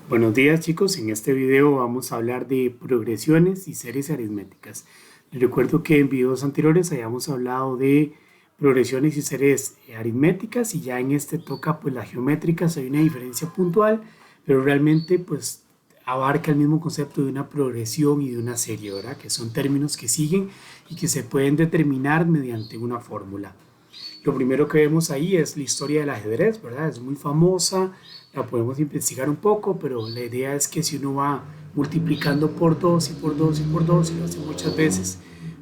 Buenos días chicos, en este video vamos a hablar de progresiones y series aritméticas. Les recuerdo que en videos anteriores habíamos hablado de progresiones y series aritméticas y ya en este toca pues las geométricas. Hay una diferencia puntual, pero realmente pues abarca el mismo concepto de una progresión y de una serie, ¿verdad? Que son términos que siguen y que se pueden determinar mediante una fórmula. Lo primero que vemos ahí es la historia del ajedrez, ¿verdad? Es muy famosa, la podemos investigar un poco, pero la idea es que si uno va multiplicando por 2 y por 2 y por 2 y lo hace muchas veces,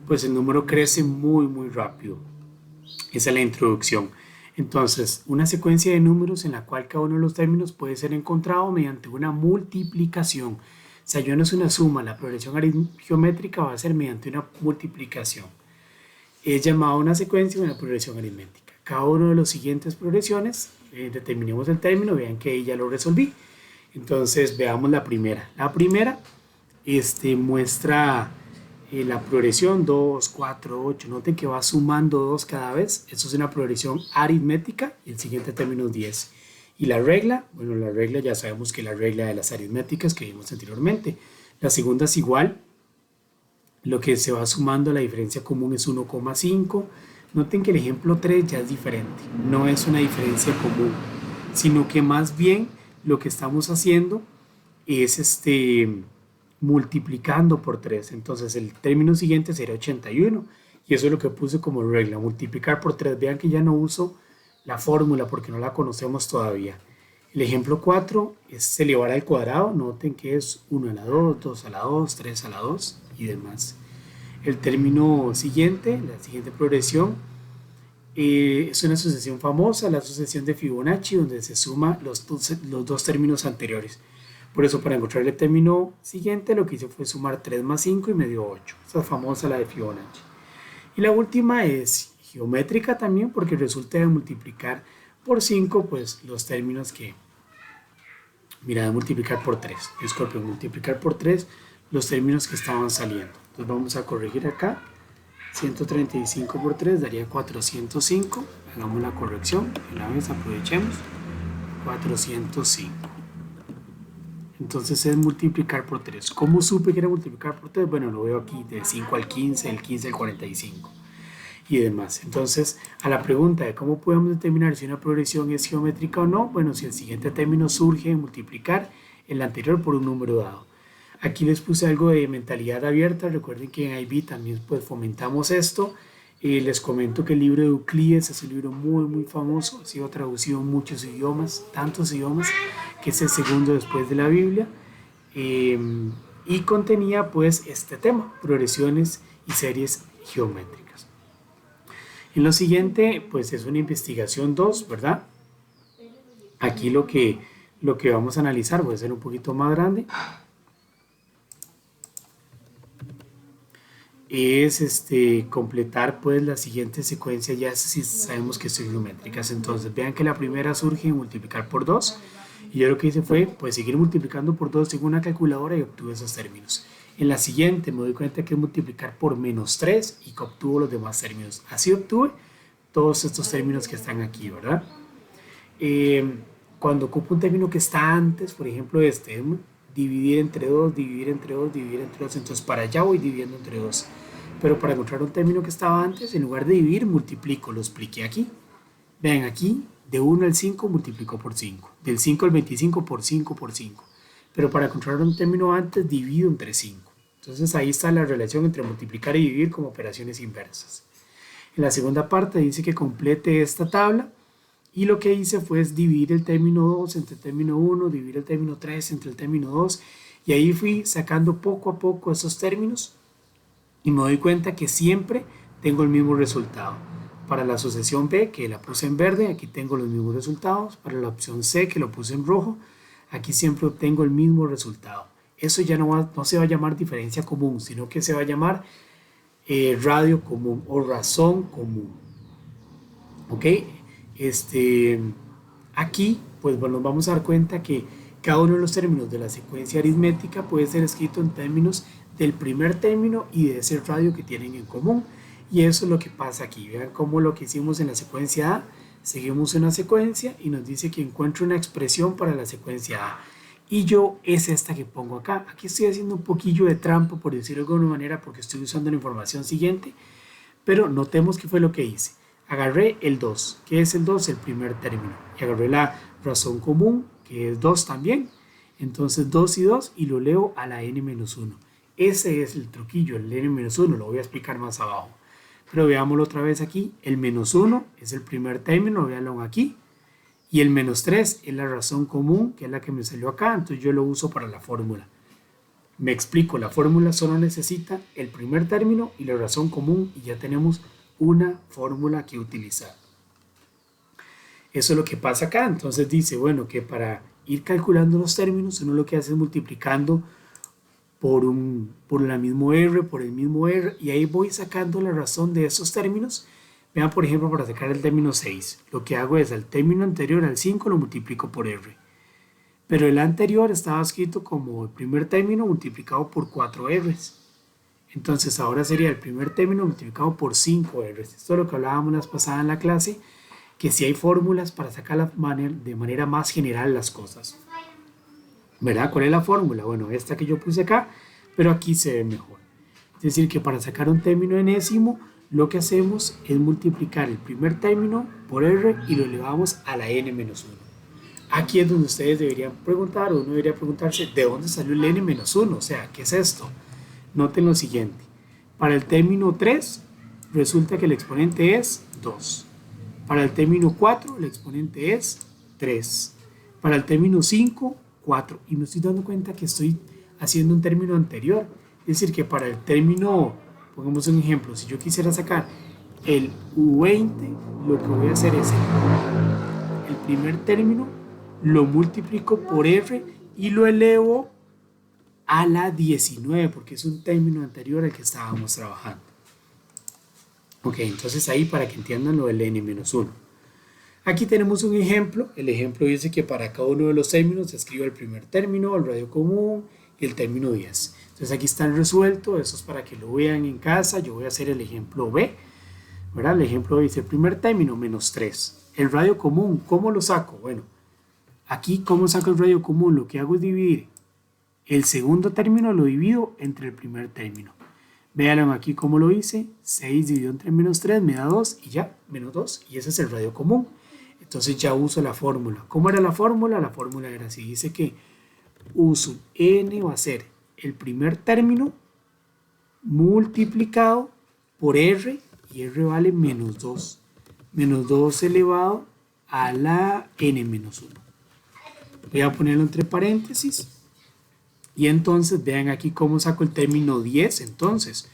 pues el número crece muy rápido. Esa es la introducción. Entonces, una secuencia de números en la cual cada uno de los términos puede ser encontrado mediante una multiplicación. O sea, ya no es una suma, la progresión geométrica va a ser mediante una multiplicación. Es llamada una secuencia o una progresión aritmética. Cada una de las siguientes progresiones, determinemos el término, vean que ya lo resolví. Entonces veamos la primera. La primera muestra la progresión 2, 4, 8. Noten que va sumando 2 cada vez. Eso es una progresión aritmética y el siguiente término es 10. Y la regla, bueno, la regla ya sabemos que la regla de las aritméticas que vimos anteriormente. La segunda es igual, lo que se va sumando a la diferencia común es 1,5. Noten que el ejemplo 3 ya es diferente, no es una diferencia común, sino que más bien lo que estamos haciendo es multiplicando por 3. Entonces el término siguiente sería 81 y eso es lo que puse como regla, multiplicar por 3. Vean que ya no uso la fórmula porque no la conocemos todavía. El ejemplo 4 es elevar al cuadrado. Noten que es 1 a la 2, 2 a la 2, 3 a la 2 y demás. El término siguiente, la siguiente progresión, es una sucesión famosa, la sucesión de Fibonacci, donde se suman los dos términos anteriores. Por eso, para encontrar el término siguiente, lo que hice fue sumar 3 más 5 y me dio 8. Esa es famosa, la de Fibonacci. Y la última es geométrica también, porque resulta de multiplicar por 5, pues los términos que, mira, de multiplicar por 3, disculpen, multiplicar por 3 los términos que estaban saliendo. Entonces vamos a corregir acá. 135 por 3 daría 405. Hagamos la corrección. Una vez aprovechemos. 405. Entonces es multiplicar por 3. ¿Cómo supe que era multiplicar por 3? Bueno, lo veo aquí del 5 al 15, el 15 al 45 y demás. Entonces, a la pregunta de cómo podemos determinar si una progresión es geométrica o no, bueno, si el siguiente término surge de multiplicar el anterior por un número dado. Aquí les puse algo de mentalidad abierta. Recuerden que en IB también pues fomentamos esto. Les comento que el libro de Euclides es un libro muy famoso, ha sido traducido en muchos idiomas, tantos idiomas, que es el segundo después de la Biblia, y contenía pues este tema, progresiones y series geométricas. En lo siguiente pues es una investigación 2, ¿verdad? Aquí lo que vamos a analizar, voy a hacer un poquito más grande, es completar pues la siguiente secuencia, ya si sabemos que son geométricas. Entonces vean que la primera surge en multiplicar por 2 y yo lo que hice fue pues seguir multiplicando por 2 en una calculadora y obtuve esos términos. En la siguiente me doy cuenta que es multiplicar por menos 3 y que obtuvo los demás términos. Así obtuve todos estos términos que están aquí, ¿verdad? Cuando ocupo un término que está antes, por ejemplo dividir entre 2, dividir entre 2, dividir entre 2, entonces para allá voy dividiendo entre 2. Pero para encontrar un término que estaba antes, en lugar de dividir, multiplico, lo expliqué aquí. Vean aquí, de 1 al 5 multiplico por 5, del 5 al 25 por 5 por 5. Pero para encontrar un término antes, divido entre 5. Entonces ahí está la relación entre multiplicar y dividir como operaciones inversas. En la segunda parte dice que complete esta tabla. Y lo que hice fue dividir el término 2 entre el término 1, dividir el término 3 entre el término 2, y ahí fui sacando poco a poco esos términos y me doy cuenta que siempre tengo el mismo resultado. Para la sucesión B, que la puse en verde, aquí tengo los mismos resultados. Para la opción C, que lo puse en rojo, aquí siempre obtengo el mismo resultado. Eso ya no se va a llamar diferencia común, sino que se va a llamar radio común o razón común. ¿Ok? Aquí, pues bueno, vamos a dar cuenta que cada uno de los términos de la secuencia aritmética puede ser escrito en términos del primer término y de ese radio que tienen en común. Y eso es lo que pasa aquí. Vean cómo lo que hicimos en la secuencia A, seguimos una secuencia y nos dice que encuentre una expresión para la secuencia A Y yo es esta que pongo acá. Aquí estoy haciendo un poquillo de trampa, por decirlo de alguna manera, porque estoy usando la información siguiente. Pero notemos que fue lo que hice. Agarré el 2. ¿Qué es el 2? El primer término. Y agarré la razón común, que es 2 también. Entonces 2 y 2 y lo leo a la n-1. Ese es el truquillo, el n-1. Lo voy a explicar más abajo. Pero veámoslo otra vez aquí. El menos 1 es el primer término, véanlo aquí. Y el menos 3 es la razón común, que es la que me salió acá. Entonces yo lo uso para la fórmula. Me explico, la fórmula solo necesita el primer término y la razón común y ya tenemos una fórmula que utilizar. Eso es lo que pasa acá. Entonces dice, bueno, que para ir calculando los términos, uno lo que hace es multiplicando por la mismo R, por el mismo R, y ahí voy sacando la razón de esos términos. Vean, por ejemplo, para sacar el término 6, lo que hago es al término anterior, al 5, lo multiplico por R. Pero el anterior estaba escrito como el primer término multiplicado por 4 R's. Entonces ahora sería el primer término multiplicado por 5 R's. Esto es lo que hablábamos la pasada en la clase, que si hay fórmulas para sacar de manera más general las cosas. ¿Verdad? ¿Cuál es la fórmula? Bueno, esta que yo puse acá, pero aquí se ve mejor. Es decir, que para sacar un término enésimo, lo que hacemos es multiplicar el primer término por R y lo elevamos a la n-1. Aquí es donde ustedes deberían preguntar, o uno debería preguntarse, ¿de dónde salió el n-1? O sea, ¿qué es esto? Noten lo siguiente. Para el término 3, resulta que el exponente es 2. Para el término 4, el exponente es 3. Para el término 5, 4. Y me estoy dando cuenta que estoy haciendo un término anterior. Es decir, que para el término, pongamos un ejemplo, si yo quisiera sacar el U20, lo que voy a hacer es el primer término, lo multiplico por R y lo elevo a la 19, porque es un término anterior al que estábamos trabajando. Ok, entonces ahí para que entiendan lo del n-1. Aquí tenemos un ejemplo. El ejemplo dice que para cada uno de los términos se escribe el primer término, el radio común y el término 10. Entonces aquí está el resuelto. Eso es para que lo vean en casa. Yo voy a hacer el ejemplo B. ¿Verdad? El ejemplo dice el primer término menos 3. El radio común, ¿cómo lo saco? Bueno, aquí ¿cómo saco el radio común? Lo que hago es dividir el segundo término, lo divido entre el primer término. Vean aquí cómo lo hice. 6 dividido entre menos 3 me da 2 y ya, menos 2. Y ese es el radio común. Entonces ya uso la fórmula. ¿Cómo era la fórmula? La fórmula era así. Dice que uso n va a ser el primer término multiplicado por r, y r vale menos 2. Menos 2 elevado a la n-1. Voy a ponerlo entre paréntesis. Y entonces vean aquí cómo saco el término 10. Entonces,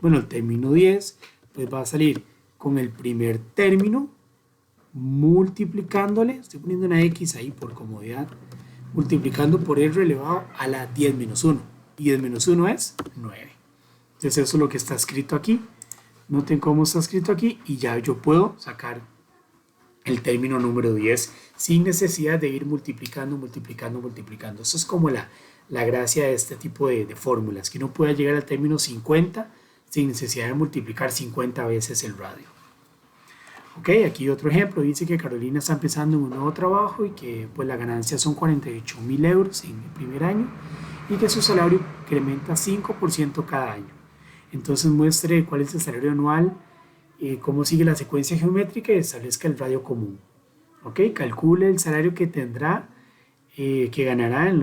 bueno, el término 10 pues va a salir con el primer término multiplicándole, estoy poniendo una X ahí por comodidad, multiplicando por R elevado a la 10 menos 1. 10 menos 1 es 9. Entonces eso es lo que está escrito aquí. Noten cómo está escrito aquí y ya yo puedo sacar el término número 10 sin necesidad de ir multiplicando. Eso es como la gracia de este tipo de fórmulas, que uno pueda llegar al término 50 sin necesidad de multiplicar 50 veces el radio. Ok, aquí otro ejemplo, dice que Carolina está empezando en un nuevo trabajo y que pues la ganancia son 48.000 euros en el primer año y que su salario incrementa 5% cada año. Entonces muestre cuál es el salario anual, cómo sigue la secuencia geométrica y establezca el radio común. Ok, calcule el salario que tendrá, que ganará en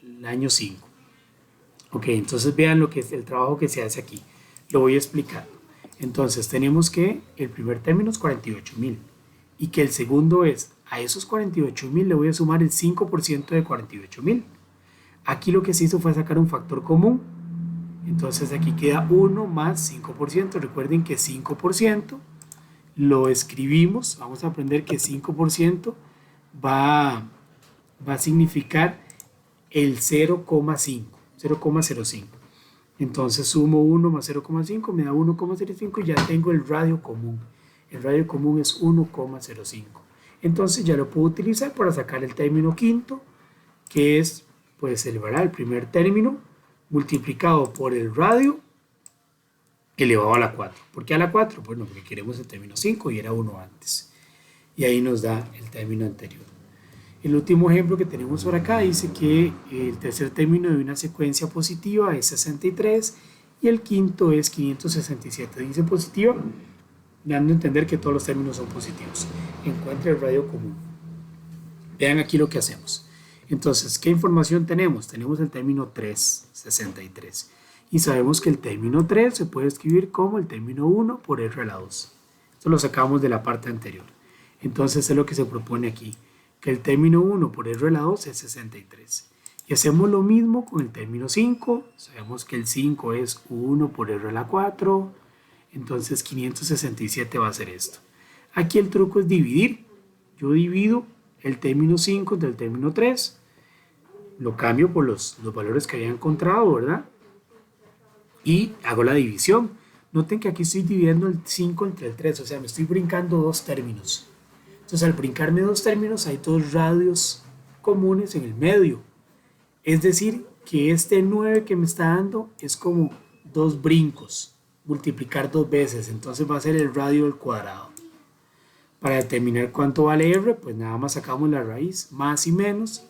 el año 5. Ok, entonces vean lo que es el trabajo que se hace aquí. Lo voy a explicar. Entonces tenemos que el primer término es 48.000 y que el segundo es, a esos 48.000 le voy a sumar el 5% de 48.000. Aquí lo que se hizo fue sacar un factor común. Entonces aquí queda 1 más 5%. Recuerden que 5% lo escribimos. Vamos a aprender que 5% va a significar el 0,05. Entonces sumo 1 más 0,5, me da 1,05 y ya tengo el radio común. El radio común es 1,05. Entonces ya lo puedo utilizar para sacar el término quinto, que es pues el primer término multiplicado por el radio elevado a la 4. ¿Por qué a la 4? Bueno, porque queremos el término 5 y era 1 antes. Y ahí nos da el término anterior. El último ejemplo que tenemos por acá dice que el tercer término de una secuencia positiva es 63 y el quinto es 567. Dice positiva, dando a entender que todos los términos son positivos. Encuentre el radio común. Vean aquí lo que hacemos. Entonces, ¿qué información tenemos? Tenemos el término 3, 63. Y sabemos que el término 3 se puede escribir como el término 1 por R a la 2. Esto lo sacamos de la parte anterior. Entonces es lo que se propone aquí, que el término 1 por R a la 2 es 63. Y hacemos lo mismo con el término 5. Sabemos que el 5 es 1 por R a la 4. Entonces 567 va a ser esto. Aquí el truco es dividir. Yo divido el término 5 del término 3. Lo cambio por los valores que había encontrado, ¿verdad? Y hago la división. Noten que aquí estoy dividiendo el 5 entre el 3, o sea, me estoy brincando dos términos. Entonces, al brincarme dos términos, hay dos radios comunes en el medio. Es decir, que este 9 que me está dando es como dos brincos, multiplicar dos veces, entonces va a ser el radio al cuadrado. Para determinar cuánto vale R, pues nada más sacamos la raíz, más y menos.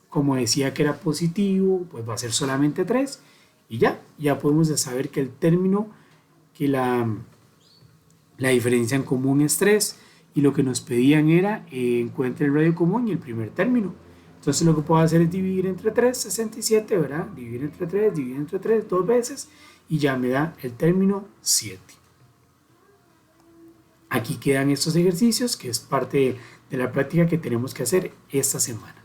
Como decía que era positivo, pues va a ser solamente 3. Y ya podemos saber que el término, que la diferencia en común es 3. Y lo que nos pedían era encuentre el radio común y el primer término. Entonces lo que puedo hacer es dividir entre 3, 67, ¿verdad? Dividir entre 3 dos veces y ya me da el término 7. Aquí quedan estos ejercicios que es parte de la práctica que tenemos que hacer esta semana.